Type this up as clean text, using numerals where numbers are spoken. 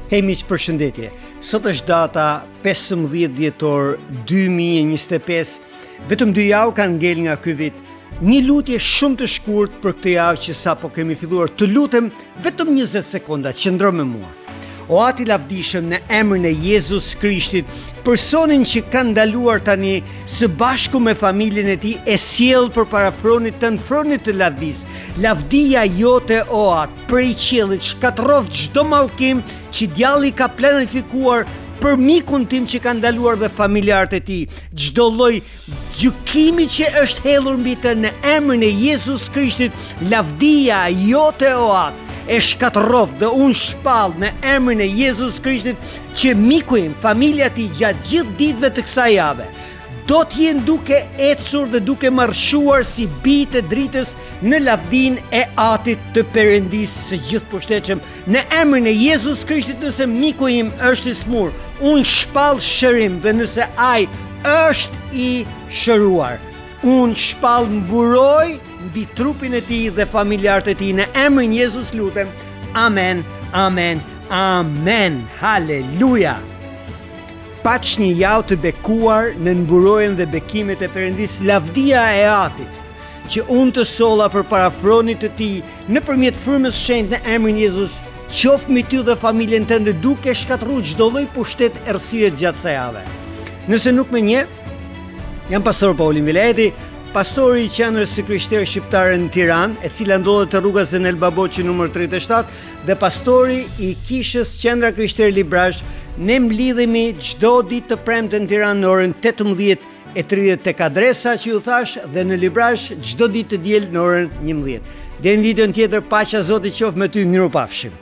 Hej miq, përshëndetje. Sot është data 15 dhjetor 2025. Vetëm 2 javë kanë ngel nga ky vit. Një lutje shumë të shkurt për këtë javë që sapo kemi filluar. Të lutem vetëm 20 sekonda, qëndro me mua. O Ati lavdishëm, në emrin e Jezus Krishtit, personin që ka ndaluar tani së bashku me familjen e tij e sjell përpara fronit tënd, fronit të lavdis. Lavdia jote, o Atë, prej qiellit shkatërrof çdo mallkim që djalli ka planifikuar për mikun tim që ka ndaluar dhe familjarët e tij. Çdo lloj gjykimi që është hellur mbi të, në emrin e Jezus Krishtit, lavdia jote, o Atë, e shkatërrof dhe unë shpall në emrin e Jezus Krishtit që miku im, familja ti gjatë gjithë ditëve të kësaj jave do t'jenë duke ecur dhe duke marshuar si bijtë e dritës në lavdin e Atit të Perëndisë së gjithëposhtetshëm. Në emrin e Jezus Krishtit, nëse miku im është i smur, unë shpall shërim, dhe nëse ai është i shëruar, unë shpall mburoj mbi trupin e tij dhe familjarët e tij. Në emrin Jezus lutem. Amen, amen, amen. Haleluja. Paç një javë të bekuar në mburojën dhe bekimet e Perëndisë, lavdia e Atit, që unë të solla përpara fronit të tij nëpërmjet frymës shenjtë në emrin Jezus, qoftë mbi ty dhe familjen tënde, duke shkatërruar çdo lloj pushtet errësire gjatë kësaj jave. Nëse nuk më njeh, jam pastor Paulin Vileti, pastori i qendrës së krishterë shqiptare në Tiranë, e cila ndodhet te rruga Zenel Baboçi numër 37, dhe pastori i kishës Qendra Krishtere Librazh. Ne mlidhemi çdo ditë të premte në Tiranë në orën 18:30 tek adresa që ju thash, dhe në Librazh çdo ditë të diel në orën 11. Deri në videon tjetër, paqja e Zotit qoftë me ty, mirupafshim.